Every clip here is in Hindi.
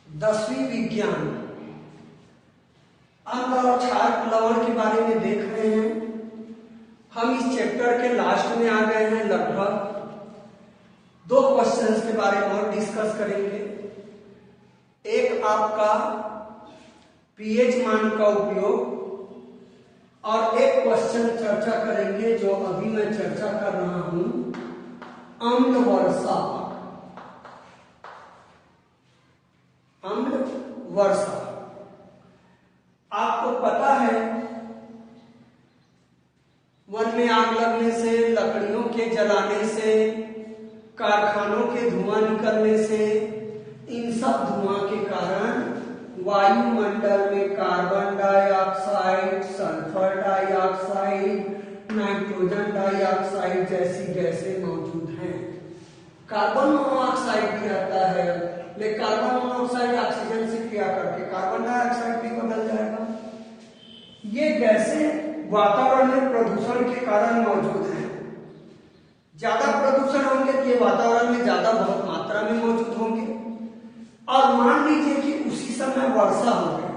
10वीं विज्ञान अम्ल और क्षार लवण के बारे में देख रहे हैं। हम इस चैप्टर के लास्ट में आ गए हैं। लगभग 2 क्वेश्चंस के बारे में और डिस्कस करेंगे। एक आपका पीएच मान का उपयोग और एक क्वेश्चन चर्चा करेंगे जो अभी मैं चर्चा कर रहा हूं, अम्ल वर्षा। अम्ल वर्षा आपको पता है, वन में आग लगने से, लकड़ियों के जलाने से, कारखानों के धुआं निकलने से, इन सब धुआं के कारण वायुमंडल में carbon dioxide, sulphur dioxide, nitrogen dioxide जैसी गैसें मौजूद हैं। कार्बन मोनोऑक्साइड भी आता है, लेकिन कार्बन मोनोऑक्साइड ऑक्सीजन से क्रिया करके कार्बन डाइऑक्साइड भी बदल जाएगा। ये गैसें वातावरण में प्रदूषण के कारण मौजूद हैं। ज्यादा प्रदूषण होंगे तो ये वातावरण में ज्यादा बहुत मात्रा में मौजूद होंगे। और मान लीजिए कि उसी समय वर्षा हो गई,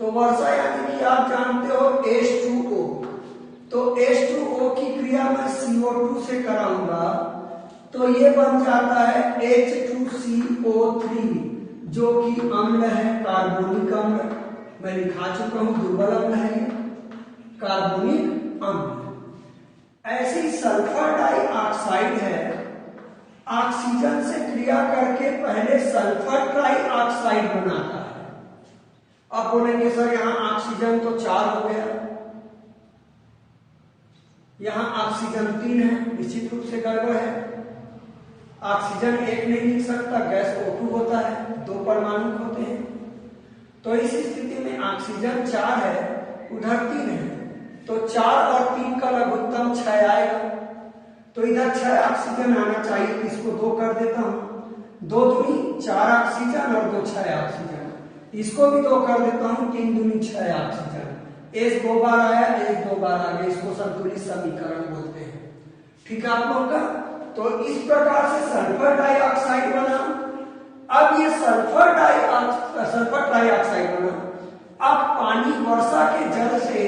तो वर्षा यानी कि आप जानते हो H2O, तो H2O की क्रिया मैं CO2 से कराऊंगा तो ये बन जाता है H2CO3, जो कि अम्ल है, कार्बोनिक अम्ल। मैं लिखा चुका हूं, दुर्बल अम्ल है ये, कार्बोनिक अम्ल। ऐसी सल्फर डाइऑक्साइड है, ऑक्सीजन से क्रिया करके पहले सल्फर ट्राइऑक्साइड बनाता है। अब बोलेंगे सर यहां ऑक्सीजन तो 4 हो गया, यहां ऑक्सीजन 3 है, निश्चित रूप से गड़बड़ है। ऑक्सीजन 1 नहीं लिख सकता, गैस O2 होता है, 2 परमाणु होते हैं। तो इस स्थिति में ऑक्सीजन 4 है, उधर 3 है, तो 4 और 3 का लघुत्तम 6 आएगा। तो इधर 6 ऑक्सीजन आना चाहिए, इसको 2 कर देता हूं। 2 दूनी 4 ऑक्सीजन और 2 6 ऑक्सीजन, इसको भी 2 कर देता हूं। 3 दूनी 6 ऑक्सीजन। H 2 बार आया, H 2 बार आ गया, इसको संतुलित समीकरण बोलते हैं। ठीक है आप लोगों का। तो इस प्रकार से सल्फर डाइऑक्साइड बना। अब ये सल्फर ट्राइऑक्साइड बना। अब पानी वर्षा के जल से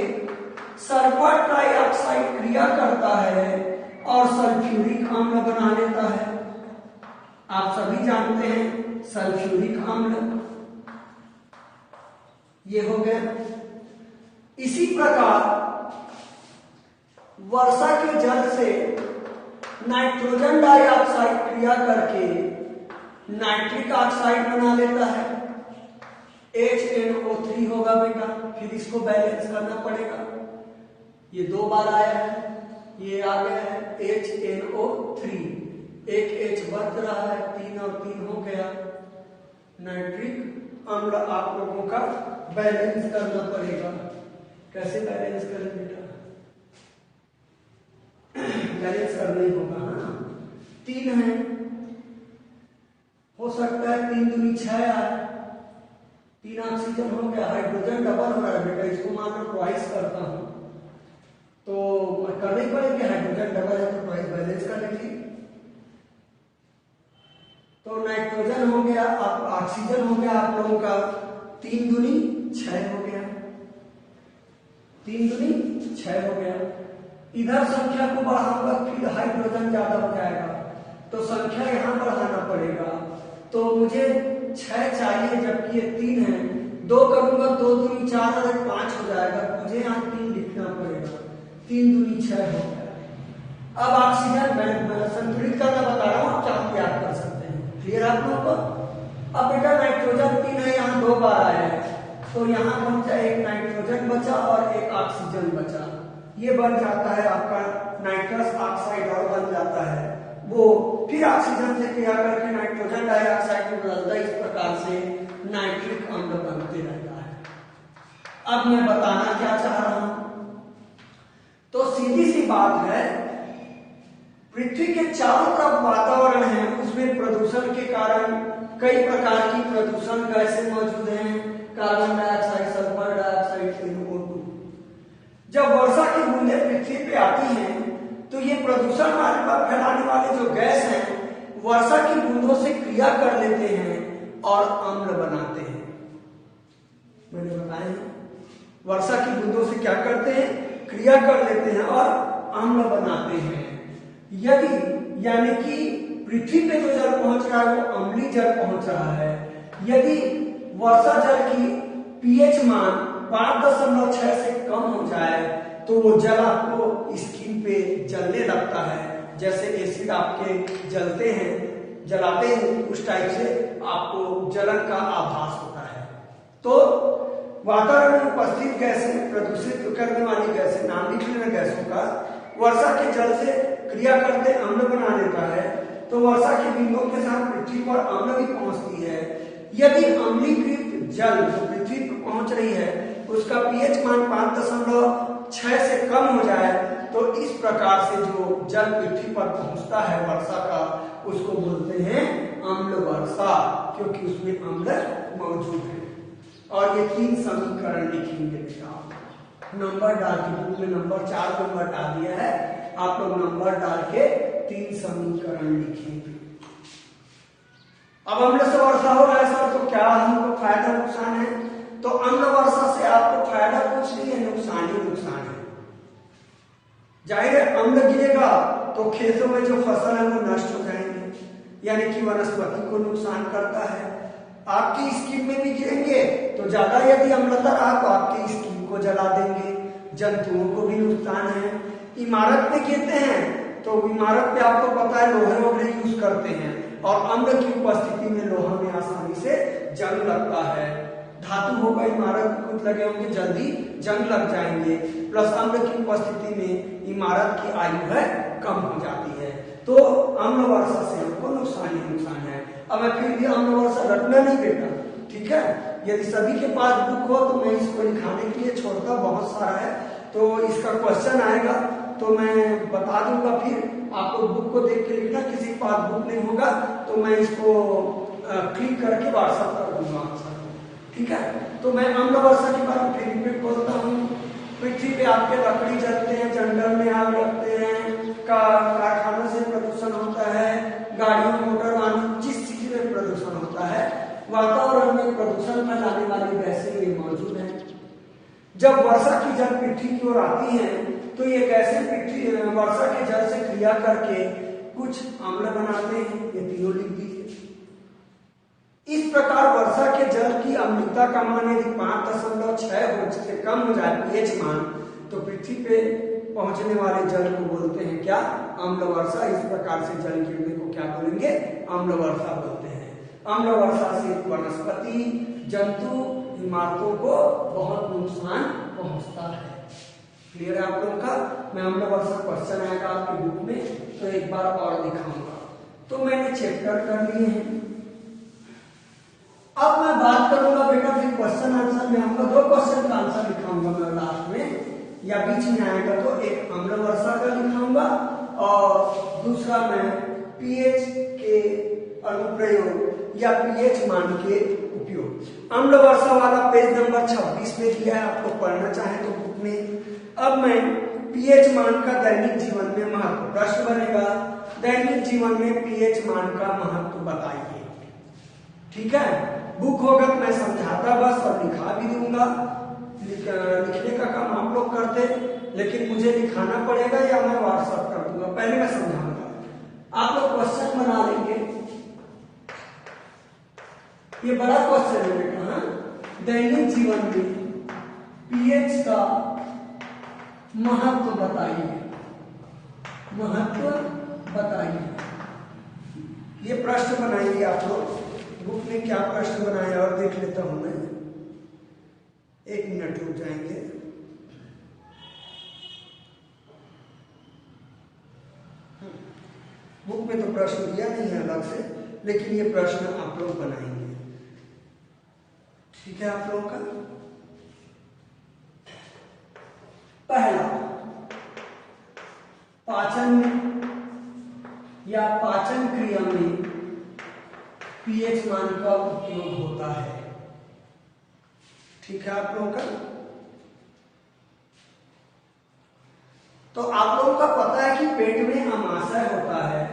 सल्फर ट्राइऑक्साइड क्रिया करता है और सल्फ्यूरिक अम्ल बना लेता है। आप सभी जानते हैं सल्फ्यूरिक अम्ल, ये हो गया। इसी प्रकार वर्षा के जल से नाइट्रोजन डाइऑक्साइड क्रिया करके नाइट्रिक ऑक्साइड बना लेता है, HNO3 होगा बेटा। फिर इसको बैलेंस करना पड़ेगा। ये 2 बार आया है, ये आ गया है HNO3, एक H बच रहा है, 3 और 3 हो गया। नाइट्रिक अम्ल आप लोगों का बैलेंस करना पड़ेगा। कैसे बैलेंस करें बेटा? बैलेंस करना ही होगा। हाँ, 3 है, हो सकता है 3 दूनी 6 आए, 3 ऑक्सीजन हो गया। हाइड्रोजन डबल हो रहा है बेटा, इसको मान लो ट्वाइस करता हूं तो करना ही पड़ेगी। हाइड्रोजन डबल है तो ट्वाइस बैलेंस कर लीजिए। तो नाइट्रोजन हो गया, आप ऑक्सीजन हो गया आप लोगों का 3 दूनी 6 हो गया, 3 दूनी 6 हो गया। इधर संख्या को बढ़ाऊंगा, फिर हाइड्रोजन ज्यादा हो जाएगा, तो संख्या यहां बढ़ाना पड़ेगा। तो मुझे 6 चाहिए, जबकि ये 3 है। 2 करूंगा, 2 दूनी 4 और 5 हो जाएगा, मुझे यहाँ 3 लिखना पड़ेगा। 3 दूनी 6 हो गया। अब ऑक्सीजन मैं संतुलित करना बता रहा हूं, आप चाहो याद कर सकते हैं। क्लियर आप लोगों को? अब बेटा नाइट्रोजन 3 है, यहाँ 2 बार आया है, तो यहाँ बचा एक नाइट्रोजन बचा और एक ऑक्सीजन बचा। ये बन जाता है आपका नाइट्रस ऑक्साइड और बन जाता है वो। फिर ऑक्सीजन से क्रिया करके नाइट्रोजन डाइऑक्साइड में बदलता है। इस प्रकार से नाइट्रिक अम्ल बनते रहता है। अब मैं बताना क्या चाह रहा हूं, तो सीधी सी बात है, पृथ्वी के चारों तरफ वातावरण है, उसमें प्रदूषण के कारण कई प्रकार की प्रदूषण गैसें मौजूद हैं, carbon dioxide, sulphur dioxide, CO2। जब वर्षा की बूंदें पृथ्वी पे आती हैं तो ये प्रदूषण फैलाने वाले जो गैस हैं वर्षा की बूंदों से क्रिया कर लेते हैं और अम्ल बनाते हैं। मैंने बताया वर्षा की बूंदों से क्या करते हैं, क्रिया कर लेते हैं और अम्ल बनाते हैं। यदि यानी कि पृथ्वी पे जो जल पहुंच रहा है वो अम्लीय जल पहुंच रहा है। यदि वर्षा जल की पीएच मान 5.6 से कम हो जाए तो वो जल आपको स्किन पे जलने लगता है, जैसे एसिड आपके जलते हैं, जलाते हैं उस टाइप से आपको जलन का आभास होता है। तो वातावरण में उपस्थित गैसें, प्रदूषित करने वाली गैसें, नाम लिख लेना गैसों का, वर्षा के जल से क्रिया करते अम्ल बना देता है। तो वर्षा की बूंदों के साथ पृथ्वी पर अम्ल भी पहुंचती है। यदि अम्लीकृत जल जो पृथ्वी पर पहुंच रही है उसका पीएच मान 5.6 से कम हो जाए तो इस प्रकार से जो जल पृथ्वी पर पहुंचता है वर्षा का, उसको बोलते हैं अम्ल वर्षा, क्योंकि उसमें अम्ल मौजूद है। और ये 3 समीकरण लिखेंगे बेटा, नंबर डाल के बुक में नंबर 4 नंबर डाल दिया है, आप लोग नंबर डाल के 3 समीकरण लिखेंगे। अब अम्ल से वर्षा हो रहा है सर, तो क्या हमको फायदा नुकसान है? तो अम्ल वर्षा से आपको फायदा कुछ नहीं है, नुकसान ही नुकसान है। जाहिर है अम्ल गिरेगा तो खेतों में जो फसल है वो नष्ट हो जाएंगे, यानी कि वनस्पति को नुकसान करता है। आपकी स्किन में भी गिरेंगे तो ज्यादा यदि अम्लता रहा तो आपकी स्किन को जला देंगे, जंतुओं को भी नुकसान है। इमारत में गिरते हैं तो इमारत पे आपको पता है लोहे वगैरह यूज करते हैं और अम्ल की उपस्थिति में लोहा में आसानी से जंग लगता है। धातु होगा इमारत में कुछ लगे होंगे जल्दी जंग लग जाएंगे, प्लस अम्ल की उपस्थिति में इमारत की आयु है कम हो जाती है। तो अम्ल वर्षा से हमको नुकसान ही नुकसान है। अब मैं फिर भी अम्ल वर्षा रटना नहीं बेटा, ठीक है? यदि सभी के पास बुक हो तो मैं इसको लिखाने के लिए छोड़ता, बहुत सारा है तो इसका क्वेश्चन आएगा तो मैं बता दूंगा, फिर आपको बुक को देख के लिखना। किसी के पास बुक नहीं होगा तो मैं इसको क्लिक करके व्हाट्सएप कर दूंगा आंसर, ठीक है? तो मैं अम्ल वर्षा के बारे में फिर रिपीट बोलता हूँ। पृथ्वी पे आपके लकड़ी जलते हैं, जंगल में आग लगते हैं, कारखानों से प्रदूषण होता है, गाड़ियों मोटर वाहन जिस चीज में प्रदूषण होता है, वातावरण में प्रदूषण फैलाने वाली गैसें ये मौजूद है। जब वर्षा की जल पृथ्वी की ओर आती है तो ये गैसें पृथ्वी वर्षा के जल से क्रिया करके कुछ अम्ल बनाते हैं, ये तीनों लिख दीजिए। इस प्रकार वर्षा के जल की अम्लता का मान यदि 5.6 से कम हो जाए पीएच मान, तो पृथ्वी पे पहुंचने वाले जल को बोलते हैं क्या? अम्ल वर्षा। इस प्रकार से जल गिरने को क्या बोलेंगे? अम्ल वर्षा बोलते हैं। अम्ल वर्षा से वनस्पति, जंतु, इमारतों को बहुत नुकसान पहुंचता है। क्लियर है आप लोगों का? मैं अम्ल वर्षा क्वेश्चन आएगा आपकी बुक में तो एक बार और दिखाऊंगा। तो मैंने चैप्टर कर लिए हैं। अब मैं बात करूंगा बेटा फिर क्वेश्चन आंसर में, हमको 2 क्वेश्चन का आंसर लिखाऊंगा मैं लास्ट में या बीच में आएगा तो एक अम्ल वर्षा का लिखाऊंगा और दूसरा मैं पीएच के अनुप्रयोग या पीएच मान के उपयोग। अम्ल वर्षा वाला पेज नंबर 26 में दिया है, आपको पढ़ना चाहे तो बुक में। अब मैं पीएच मान का दैनिक जीवन में महत्व, प्रश्न बनेगा दैनिक जीवन में पीएच मान का महत्व बताइए, ठीक है? बुक होगा तो मैं समझाता बस और लिखा भी दूंगा। लिखने का काम आप लोग करते, लेकिन मुझे लिखाना पड़ेगा या मैं व्हाट्सएप कर दूंगा, पहले मैं समझाऊंगा। आप लोग क्वेश्चन बना लेंगे, ये बड़ा क्वेश्चन है बेटा। हाँ, दैनिक जीवन में पीएच का महत्व बताइए, महत्व बताइए। ये प्रश्न बनाएंगे आप लोग। बुक में क्या प्रश्न बनाया और देख लेता हूं मैं, 1 मिनट रुक जाएंगे। बुक में तो प्रश्न दिया नहीं है अलग से, लेकिन ये प्रश्न आप लोग बनाएंगे, ठीक है? आप लोगों का पहला, पाचन या पाचन क्रिया में पीएच मान का उपयोग होता है, ठीक है? आप लोगों का तो आप लोगों का पता है कि पेट में अमाशय होता है,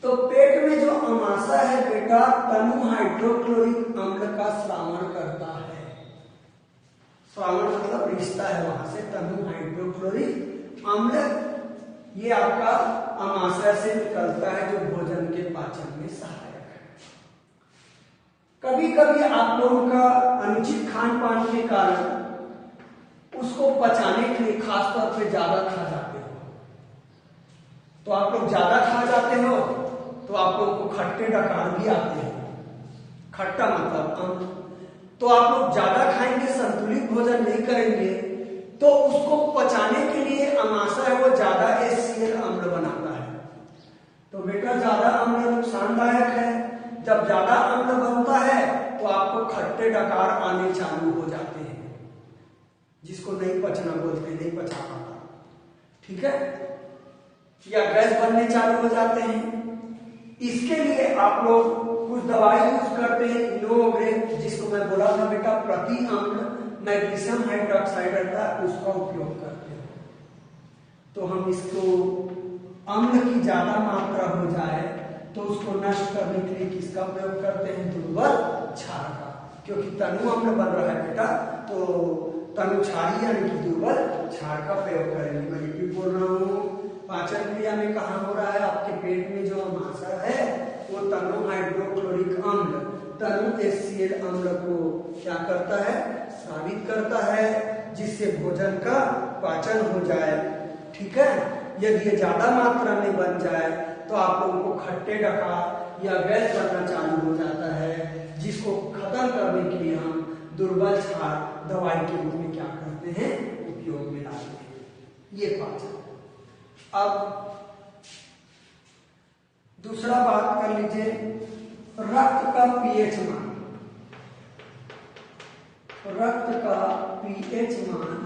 तो पेट में जो अमाशय है बेटा बेटा तनु हाइड्रोक्लोरिक अम्ल का श्रावण करता है। श्रावण मतलब रिश्ता है, वहां से तनु हाइड्रोक्लोरिक अम्ल ये आपका अमाशय से निकलता है जो भोजन के पाचन में सहायक है। कभी कभी आप लोगों का अनुचित खान पान के कारण उसको पचाने के लिए खासतौर पे ज्यादा खा जाते हो, तो आप लोग ज्यादा खा जाते हो तो आप लोगों को खट्टे डकार भी आते हैं। खट्टा मतलब अम्ल, तो आप लोग ज्यादा खाएंगे, संतुलित भोजन नहीं करेंगे, तो उसको पचाने के लिए अमाशय है वो ज्यादा HCl अम्ल बनाता है। तो बेटा ज्यादा अम्ल नुकसानदायक है। जब ज्यादा अम्ल बनता है तो आपको खट्टे डकार आने चालू हो जाते हैं, जिसको नहीं पचना बोलते, नहीं पचा पाता, ठीक है, या गैस बनने चालू हो जाते हैं। इसके लिए आप लोग कुछ दवाई यूज करते हैं, इनोग्रेन, जिसको मैं बोला था बेटा प्रति अम्ल मैग्नीशियम हाइड्रोक्साइड रहता है, उसका उपयोग करते हैं। तो हम इसको अम्ल की ज्यादा मात्रा हो जाए तो उसको नष्ट करने के लिए किसका प्रयोग करते हैं? दुर्बल क्षार का, क्योंकि तनु अम्ल बन रहा है बेटा, तो तनु क्षारी यानी कि दुर्बल क्षार का प्रयोग करेंगे। मैं ये भी बोल रहा हूँ, पाचन क्रिया में कहाँ हो रहा है? आपके पेट में जो अमाशय है वो तनु हाइड्रोक्लोरिक अम्ल, तनु HCl अम्ल को क्या करता है? स्रावित करता है, जिससे भोजन का पाचन हो जाए, ठीक है। यदि ये ज्यादा मात्रा में बन जाए तो आप लोगों को खट्टे डकार या गैस बनना चालू हो जाता है, जिसको खत्म करने के लिए हम दुर्बल क्षार दवाई के रूप में क्या करते हैं? उपयोग में लाते हैं। ये पाचन। अब दूसरा बात कर लीजिए, रक्त का पीएच मान। रक्त का पीएच मान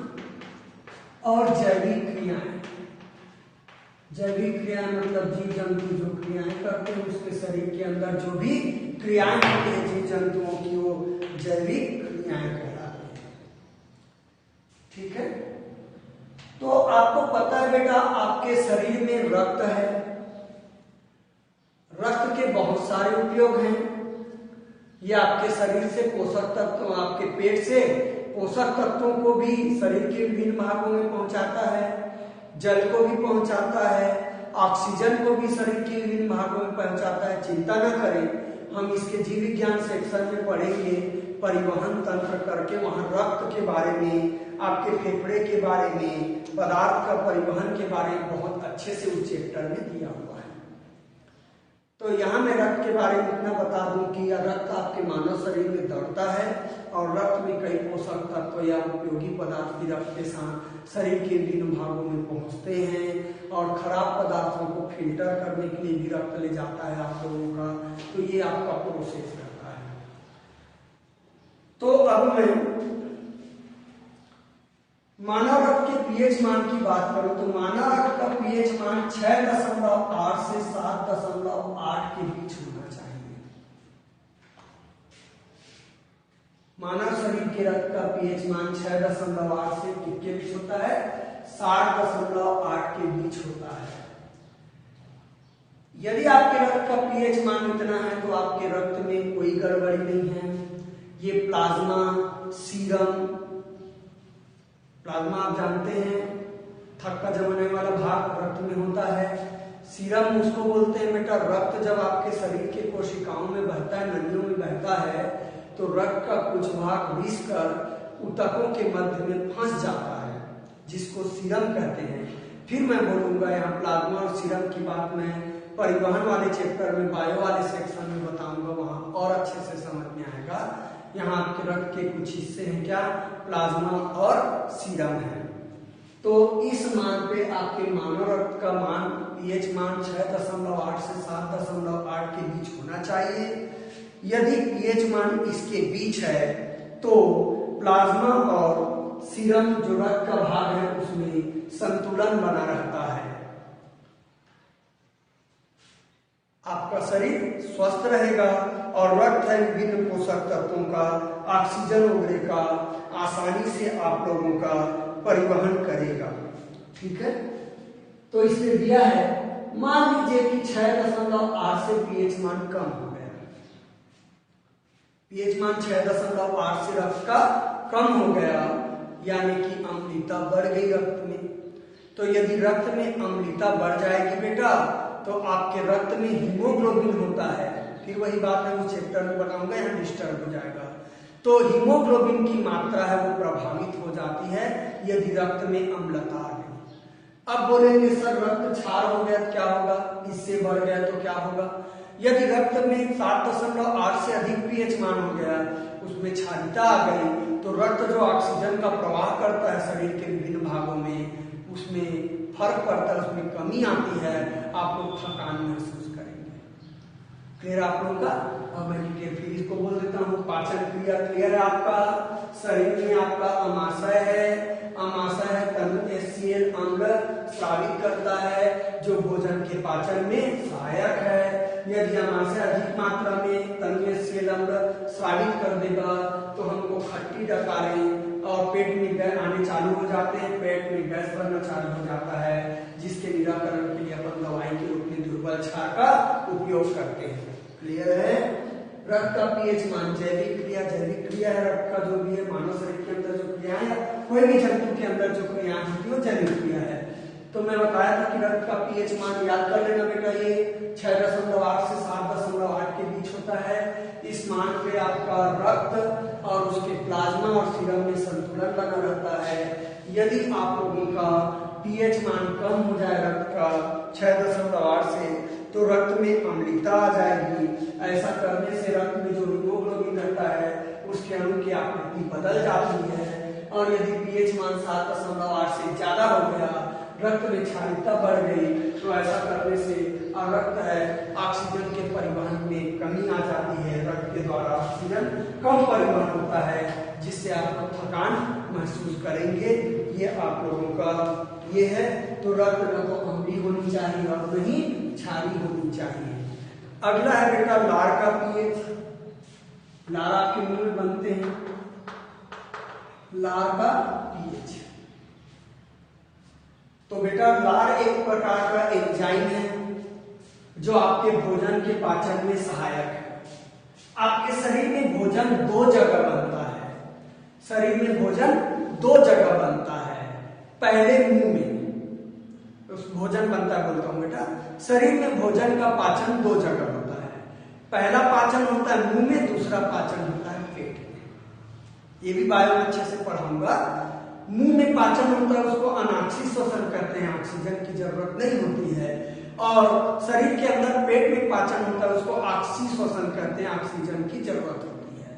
और जैविक क्रियाएं। जैविक क्रियाएं मतलब जीव जंतु जो क्रियाएं करते हैं, उसके शरीर के अंदर जो भी क्रियाएं होती है जीव जंतुओं की, वो जैविक क्रियाएं कहलाती हैं, ठीक है। तो आपको पता है बेटा, आपके शरीर में रक्त है, रक्त के बहुत सारे उपयोग हैं। ये आपके शरीर से पोषक तत्व, आपके पेट से पोषक तत्वों को भी शरीर के विभिन्न भागों में पहुंचाता है, जल को भी पहुंचाता है, ऑक्सीजन को भी शरीर के विभिन्न भागों में पहुंचाता है। चिंता न करें, हम इसके जीव विज्ञान सेक्शन में पढ़ेंगे, परिवहन तंत्र करके वहां रक्त के बारे में, आपके फेफड़े के बारे में, पदार्थ का परिवहन के बारे में बहुत अच्छे से उस चैप्टर में दिया हुआ है। तो यहाँ मैं रक्त के बारे में इतना बता दूं कि यह रक्त आपके मानव शरीर में दौड़ता है और रक्त में कई पोषक तत्व या उपयोगी पदार्थ भी रक्त के साथ शरीर के विभिन्न भागों में पहुंचते हैं और खराब पदार्थों को फिल्टर करने के लिए भी रक्त ले जाता है आप लोगों का। तो ये आपका प्रोसेस रहता है। तो अब मैं मानव रक्त के पीएच मान की बात करूं तो मानव रक्त का पीएच मान 6.8 से 7.8 के बीच होना चाहिए। मानव शरीर के रक्त का पीएच मान 6.8 से कितने बीच होता है? 7.8 के बीच होता है। यदि आपके रक्त का पीएच मान इतना है तो आपके रक्त में कोई गड़बड़ी नहीं है। ये प्लाज्मा, सीरम, प्लाज्मा आप जानते हैं थक्का जमाने वाला भाग रक्त में होता है। सीरम उसको बोलते हैं बेटा, रक्त जब आपके शरीर के कोशिकाओं में बहता है, नलियों में बहता है, तो रक्त का कुछ भाग रिस कर ऊतकों के मध्य में फंस जाता है, जिसको सीरम कहते हैं। फिर मैं बोलूंगा यहाँ प्लाज्मा और सीरम की बात मैं परिवहन वाले चैप्टर में, बायो वाले सेक्शन में बताऊंगा, वहां और अच्छे से समझ में आएगा। यहाँ आपके रक्त के कुछ हिस्से हैं क्या? प्लाज्मा और सीरम है। तो इस मान पे आपके मानव रक्त का मान पीएच मान 6.8 से 7.8 के बीच होना चाहिए। यदि पीएच मान इसके बीच है तो प्लाज्मा और सीरम जो रक्त का भाग है उसमें संतुलन बना रहता है, आपका शरीर स्वस्थ रहेगा और रक्त है विभिन्न पोषक तत्वों का, ऑक्सीजन वगैरह का आसानी से आप लोगों का परिवहन करेगा, ठीक है। तो इसमें दिया है, मान लीजिए कि 6.8 से पीएच मान कम हो गया, पीएच मान 6.8 से रक्त का कम हो गया, यानी कि अम्लता बढ़ गई रक्त में। तो यदि रक्त में अम्लता बढ़ जाएगी बेटा, तो आपके रक्त में हीमोग्लोबिन होता है, फिर वही बात है, उस चैप्टर में बताऊंगा, यहाँ डिस्टर्ब हो जाएगा। तो हीमोग्लोबिन की मात्रा है वो प्रभावित हो जाती है यदि रक्त में अम्लता आ गई। अब बोलेंगे सर रक्त क्षार हो गया क्या होगा, इससे बढ़ गया तो क्या होगा? यदि रक्त में 7.8 से अधिक पीएच मान हो गया, उसमें क्षारीयता आ गई, तो रक्त जो ऑक्सीजन का प्रवाह करता है शरीर के विभिन्न भागों में, उसमें फर्क पड़ता है, उसमें कमी आती है, आप लोग थकान महसूस करेंगे। क्लियर आप लोगों का? और मैं फिर इसको बोल देता हूँ, पाचन क्रिया क्लियर है आपका? शरीर में आपका अमाशय है, अमाशय है तनु HCl अम्ल स्रावित करता है जो भोजन के पाचन में सहायक है। यदि अमाशय अधिक मात्रा में तनु HCl अम्ल स्रावित कर देगा तो हमको खट्टी डकारें और पेट में गैस आने चालू हो जाते हैं, पेट में गैस बनना चालू हो जाता है, जिसके निराकरण के लिए अपन दवाई के रूप में दुर्बल क्षार का उपयोग करते हैं। क्लियर है? रक्त का पीएच मान जैविक क्रिया है, रक्त का जो भी है मानव शरीर के अंदर जो क्रिया है, कोई भी जंतु के अंदर जो क्रिया होती है वो जैविक क्रिया है। तो मैं बताया था कि रक्त का पीएच मान याद कर लेना बेटा, ये 6.8 से 7.8 के बीच होता है। इस मान पे आपका रक्त और उसके प्लाज्मा और सीरम में संतुलन बना रहता है। यदि आप लोगों का पीएच मान कम हो जाए रक्त का 6.8 से, तो रक्त में अम्लता आ जाएगी। ऐसा करने से रक्त में जो हीमोग्लोबिन रहता है उसके अणु की आकृति बदल जाती है। और यदि पीएच मान 7.8 से ज्यादा हो गया, रक्त में क्षारीयता बढ़ गई, तो ऐसा करने से रक्त है ऑक्सीजन के परिवहन में कमी आ जाती है, रक्त के द्वारा ऑक्सीजन कम परिवहन होता है, जिससे आप लोग थकान महसूस करेंगे। ये आप लोगों का ये है। तो रक्त न तो अम्लीय होनी चाहिए और न ही क्षारीय होनी चाहिए। अगला है बेटा लार का पीएच। लार आपके मुंह में बनते हैं, लार का पीएच। तो बेटा लार एक प्रकार का एंजाइम है जो आपके भोजन के पाचन में सहायक है। आपके शरीर में भोजन दो जगह बनता है, शरीर में भोजन दो जगह बनता है। पहले मुंह में उस भोजन बनता है, बोलता हूं बेटा, शरीर में भोजन का पाचन दो जगह होता है। पहला पाचन होता है मुंह में, दूसरा पाचन होता है पेट में। ये भी बायो में अच्छे से पढ़ाऊंगा। मुंह में पाचन होता है, उसको अनाक्षी श्वसन कहते हैं, ऑक्सीजन की जरूरत नहीं होती है। और शरीर के अंदर पेट में पाचन होता है, उसको ऑक्सी श्वसन कहते हैं, ऑक्सीजन की जरूरत होती है।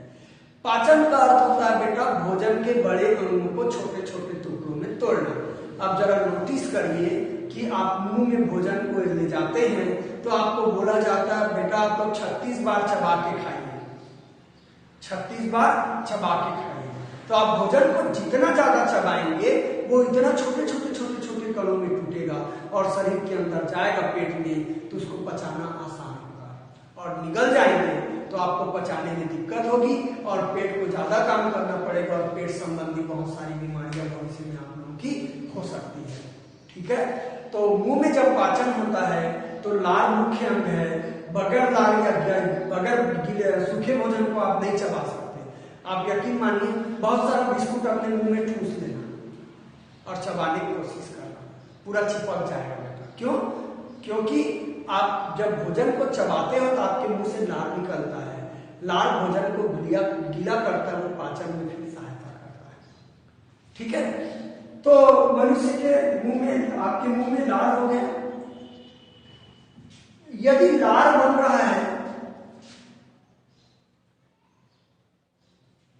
पाचन का अर्थ होता है बेटा भोजन के बड़े अणुओं को छोटे छोटे टुकड़ों में तोड़ना। अब जरा नोटिस करिए कि आप मुंह में भोजन को ले जाते हैं तो आपको बोला जाता है बेटा आप तो 36 बार चबा के खाइए, 36 बार चबा के खाइए। तो आप भोजन को जितना ज्यादा चबाएंगे वो इतना छोटे छोटे छोटे छोटे कणों में टूटेगा और शरीर के अंदर जाएगा पेट में, तो उसको पचाना आसान होगा। और निगल जाएंगे तो आपको पचाने में दिक्कत होगी और पेट को ज्यादा काम करना पड़ेगा और पेट संबंधी बहुत सारी बीमारियां भविष्य में आप लोगों की हो सकती है। ठीक है? तो मुंह में जब पाचन होता है तो लार मुख्य अंग है। बगैर लार या बगैर सूखे भोजन को आप नहीं चबा सकते। आप यकीन मानिए, बहुत सारा बिस्कुट अपने मुंह में ठूस लेना और चबाने की कोशिश करना, पूरा चिपक जाएगा बेटा। क्यों? क्योंकि आप जब भोजन को चबाते हो तो आपके मुंह से लार निकलता है। लार भोजन को गीला करता है, वो पाचन में फिर सहायता करता है। ठीक है? तो मनुष्य के मुंह में, आपके मुंह में लार हो गया। यदि लार बन रहा है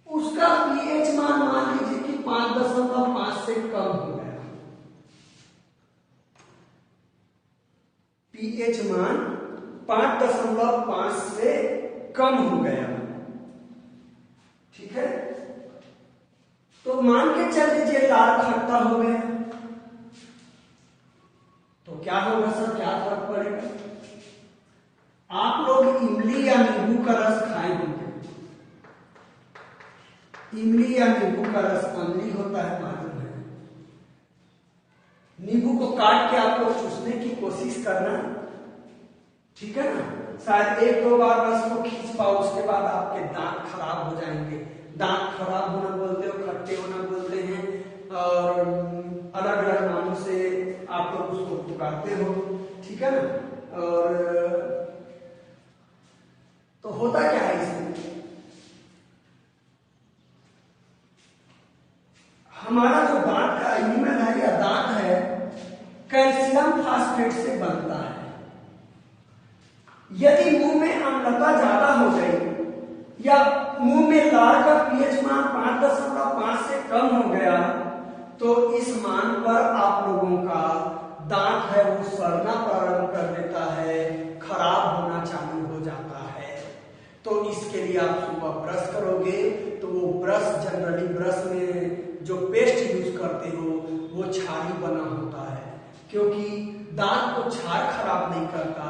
उसका पीएच मान लीजिए कि 5.5 से कम हो गया। पीएच मान 5.5 से कम हो गया। ठीक है? तो मान के चल लीजिए लार खट्टा हो गया, तो क्या होगा सर, क्या फर्क पड़ेगा? आप लोग इमली या नींबू का रस खाए होंगे। इमली या नींबू का रस अम्लीय होता है, मालूम है। नींबू को काट के आप लोग चूसने की कोशिश करना, ठीक है ना? शायद एक दो बार बस को खींच पाओ, उसके बाद आपके दांत खराब हो जाएंगे। दांत खराब होना बोलते हो, खट्टे होना बोलते हैं, और अलग अलग नामों से आप लोग उसको पुकारते हो, ठीक है ना। और तो होता क्या है इसमें, हमारा जो दांत का एनिमल है या दांत है कैल्शियम फास्फेट से बनता है। यदि मुंह में अम्लता ज्यादा हो गई या मुंह में लार का पीएच मान 5.5 से कम हो गया तो इस मान पर आप लोगों का दांत है वो सड़ना प्रारंभ कर देता है, खराब होना चालू हो जाता है। तो इसके लिए आप सुबह ब्रश करोगे तो वो ब्रश, जनरली ब्रश में जो पेस्ट यूज करते हो वो क्षारी बना होता है, क्योंकि दांत को क्षार खराब नहीं करता,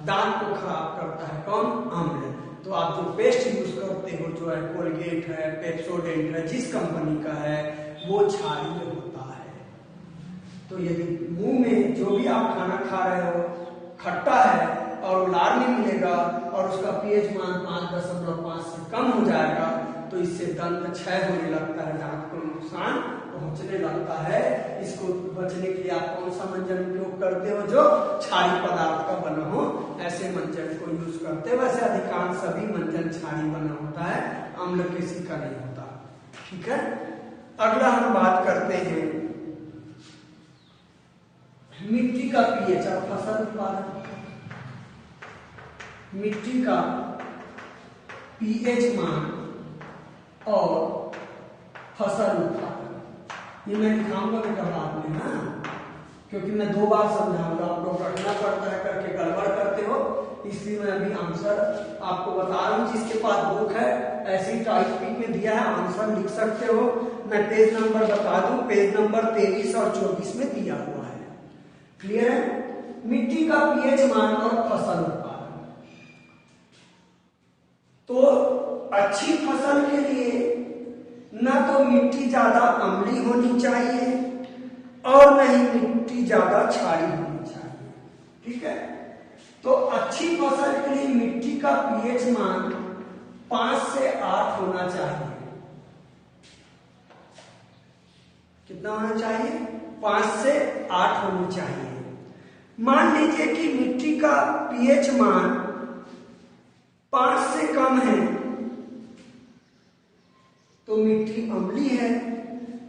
दांत को खराब करता है कौन, अम्ल। तो आप जो पेस्ट यूज करते हो, जो है कोलगेट है, पेप्सोडेंट है, जिस कंपनी का है वो क्षारीय होता है। तो यदि मुंह में जो भी आप खाना खा रहे हो खट्टा है और लार नहीं मिलेगा और उसका पीएच मान 5.5 से कम हो जाएगा तो इससे दंत क्षय होने लगता है, दांत को नुकसान पहुंचने लगता है। इसको बचने के लिए आप कौन सा मंजन उपयोग करते हो, जो क्षारी पदार्थ का बना हो, ऐसे मंजन को यूज करते हो। वैसे अधिकांश सभी मंजन क्षारी बना होता है, अम्ल किसी का नहीं होता, ठीक है। अगला हम बात करते हैं मिट्टी का पीएच और फसल उत्पादन। मिट्टी का पीएच मान और फसल उत्पादन, ये मैं दिखाऊंगा बेटा बाद में ना, क्योंकि मैं 2 बार समझाऊंगा, आप लोग रखना पड़ता है, करके गड़बड़ करते हो, इसलिए मैं अभी आंसर आपको बता रहा हूं। जिसके पास बुक है ऐसी टाइपिंग में दिया है, आंसर लिख सकते हो। मैं पेज नंबर बता दूं, पेज नंबर 23 और 24 में दिया हुआ है, क्लियर है। मिट्टी का पीएच मान और फसल उत्पादन। तो अच्छी फसल के लिए न तो मिट्टी ज्यादा अम्लीय होनी चाहिए और न ही मिट्टी ज्यादा क्षारी होनी चाहिए, ठीक है। तो अच्छी फसल के लिए मिट्टी का पीएच मान 5 से 8 होना चाहिए। कितना होना चाहिए, 5 से 8 होनी चाहिए। मान लीजिए कि मिट्टी का पीएच मान 5 से कम है तो मिट्टी अम्लीय है,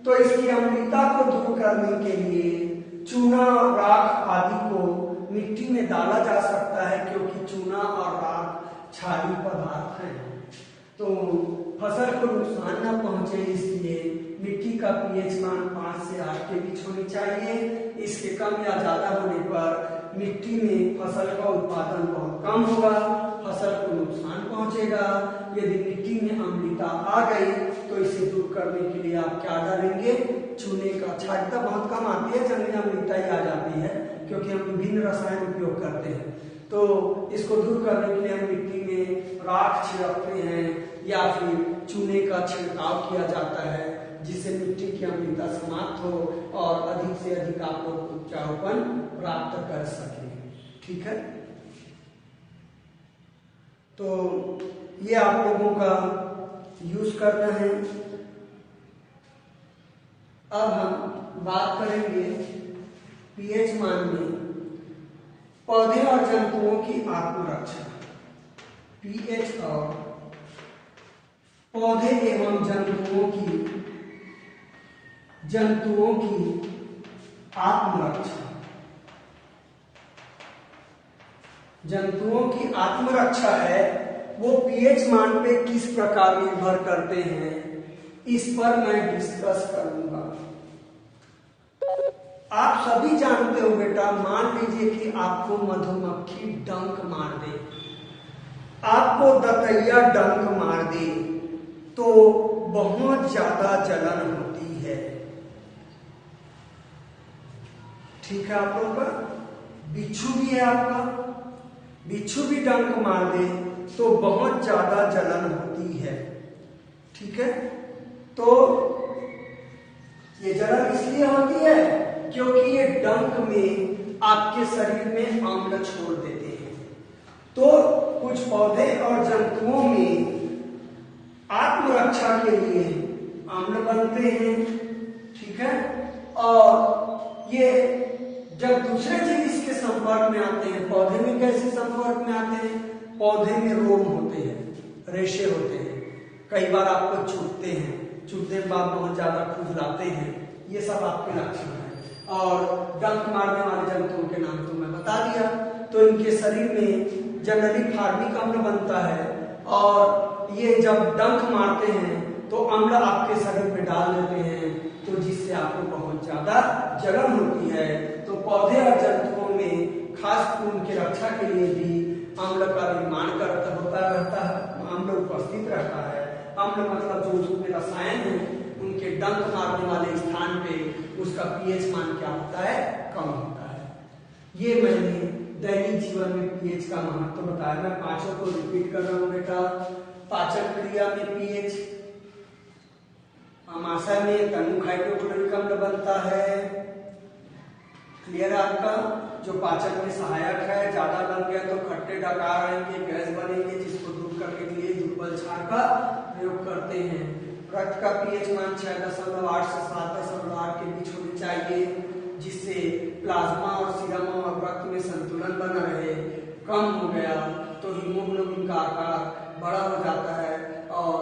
तो इसकी अम्लता को दूर करने के लिए चूना और राख आदि को मिट्टी में डाला जा सकता है, क्योंकि चूना और राख क्षारीय पदार्थ हैं। तो फसल को नुकसान न पहुंचे इसलिए मिट्टी का पीएच मान 5 से 8 के बीच होनी चाहिए। इसके कम या ज्यादा होने पर मिट्टी में फसल का उत्पादन बहुत कम होगा, फसल को नुकसान पहुंचेगा। यदि मिट्टी में अम्लता आ गई तो इसे दूर करने के लिए आप क्या डालेंगे, चूने का। क्षारीयता बहुत कम आती है, जंगली अम्लता ही आ जाती है, क्योंकि हम विभिन्न रसायन उपयोग करते हैं। तो इसको दूर करने के लिए हम मिट्टी में राख छिड़कते हैं या फिर चूने का छिड़काव किया जाता है, जिससे मिट्टी की अम्लता समाप्त हो और अधिक से अधिक आप लोग उपजाऊपन प्राप्त कर सकें, ठीक है। तो ये आप लोगों का यूज करना है। अब हम बात करेंगे पीएच मान में पौधे और जंतुओं की आत्मरक्षा। पीएच और पौधे एवं जंतुओं की आत्मरक्षा। जंतुओं की आत्मरक्षा है वो पीएच मान पे किस प्रकार निर्भर करते हैं, इस पर मैं डिस्कस करूंगा। आप सभी जानते हो बेटा, मान लीजिए कि आपको मधुमक्खी डंक मार दे, आपको दतैया डंक मार दे तो बहुत ज्यादा जलन होती है, ठीक है। आप लोगों का बिच्छू भी है, आपका बिच्छू भी डंक मार दे तो बहुत ज्यादा जलन होती है, ठीक है। तो ये जलन इसलिए होती है क्योंकि ये डंक में आपके शरीर में अम्ल छोड़ देते हैं। तो कुछ पौधे और जंतुओं में आत्मरक्षा के लिए अम्ल बनते हैं, ठीक है। और ये जब दूसरे जीव इसके संपर्क में आते हैं, पौधे में कैसे संपर्क में आते हैं? पौधे में रोम होते हैं, रेशे होते हैं, कई बार आपको चुभते हैं, चुभने के बाद बहुत ज्यादा खुजलाते हैं, ये सब आपके लक्षण हैं। और डंक मारने वाले जंतुओं के नाम तो मैं बता दिया। तो इनके शरीर में जनरली फार्मिक अम्ल बनता है, और ये जब डंक मारते हैं तो अम्ल आपके शरीर पे डाल देते हैं, तो जिससे आपको बहुत ज्यादा जलन होती है। तो पौधे और जंतुओं में खास उनके रक्षा के लिए भी अम्ल का निर्माण होता रहता है, अम्ल उपस्थित रहता है। अम्ल मतलब जो उसमें रसायन है, उनके डंक मारने वाले स्थान पे उसका पीएच मान क्या होता है? कम होता है। ये मैंने दैनिक जीवन में पीएच का महत्व बताया। मैं पांचों को रिपीट कर रहा हूँ बेटा। पाचन क्रिया में पीएच, आमाशय में तनुक हाइड्रोक्लोरिक अम्ल बनता है। क्लियर है आपका? जो पाचन में सहायक है, ज्यादा बन गया तो खट्टे डकार आएंगे, गैस बनेंगे, जिसको दूर करने के लिए दुर्बल क्षार का प्रयोग करते हैं। रक्त का पीएच मान 6.8 से 7.8 के बीच होनी चाहिए, जिससे प्लाज्मा और सीरम और रक्त में संतुलन बना रहे। कम हो गया तो हीमोग्लोबिन का आकार बड़ा हो जाता है, और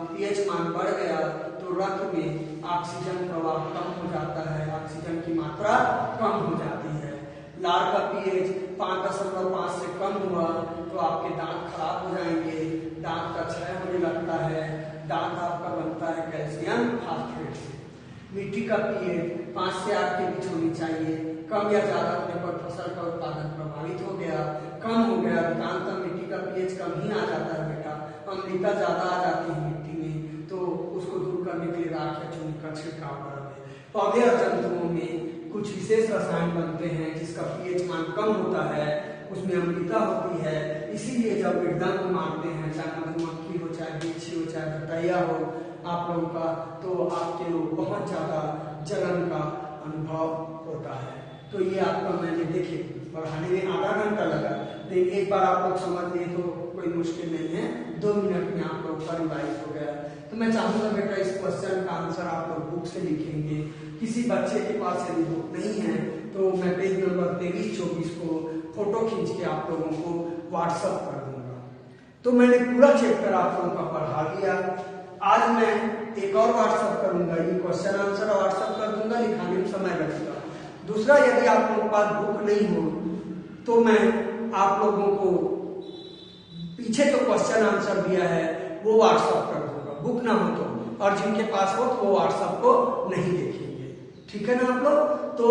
पीएच मान बढ़ गया तो रक्त में ऑक्सीजन प्रवाह कम हो जाता है, ऑक्सीजन की मात्रा कम हो जाती है। लार का पीएच 5.5 से कम हुआ तो आपके दांत खराब हो जाएंगे, दांत का क्षय होने लगता है, दांत आपका बनता है कैल्शियम फास्फेट से। मिट्टी का पीएच 5 से 8 के बीच होनी चाहिए। कम या ज्यादा होने पर फसल का उत्पादन प्रभावित हो गया, कम हो गया, अधिकांशतः मिट्टी का पीएच कम ही आ जाता है बेटा। अम्लता ज्यादा आ जाती है मिट्टी में, तो उसको दूर करने के लिए राख या चूनी का छिड़काव करेंगे। पौधे और जंतुओं में कुछ विशेष रसायन बनते हैं जिसका पीएच मान कम होता है, उसमें अम्लता होती है। इसीलिए जब वे डंक मारते हैं, चाहे मधुमक्खी हो, चाहे बिच्छी हो, चाहे बटैया हो आप लोगों का, तो आपके लोग बहुत ज्यादा जलन का अनुभव होता है। तो ये आपका मैंने देखे पढ़ाने में आधा घंटा लगा, लेकिन एक बार आप लोग समझ लिए तो कोई मुश्किल नहीं है, 2 मिनट में आप लोग का रिवाइज हो गया। तो मैं चाहूंगा बेटा इस क्वेश्चन का आंसर आप लोग बुक से लिखेंगे। किसी बच्चे के पास यदि बुक नहीं है तो मैं पेज नंबर 23-24 को फोटो खींच के आप लोगों को व्हाट्सएप कर दूंगा। तो मैंने पूरा चैप्टर आप लोगों का पढ़ा लिया। आज मैं एक और व्हाट्सएप करूंगा, ये क्वेश्चन आंसर व्हाट्सएप कर दूंगा, लिखाने में समय लगेगा। दूसरा, यदि आप लोगों के पास बुक नहीं हो तो मैं आप लोगों को पीछे जो क्वेश्चन आंसर दिया है वो व्हाट्सएप कर दूंगा, बुक ना हो तो। और जिनके पास हो तो वो व्हाट्सएप को नहीं देखेंगे, ठीक है ना आप लोग? तो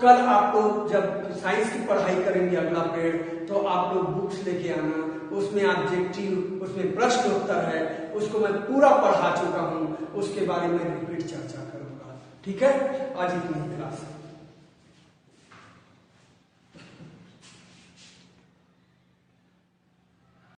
कल आप लोग जब साइंस की पढ़ाई करेंगे अगला पीरियड, तो आप लोग बुक्स लेके आना, उसमें ऑब्जेक्टिव, उसमें प्रश्न उत्तर है, उसको मैं पूरा पढ़ा चुका हूँ, उसके बारे में रिपीट चर्चा करूंगा, ठीक है? आज इतनी क्लास।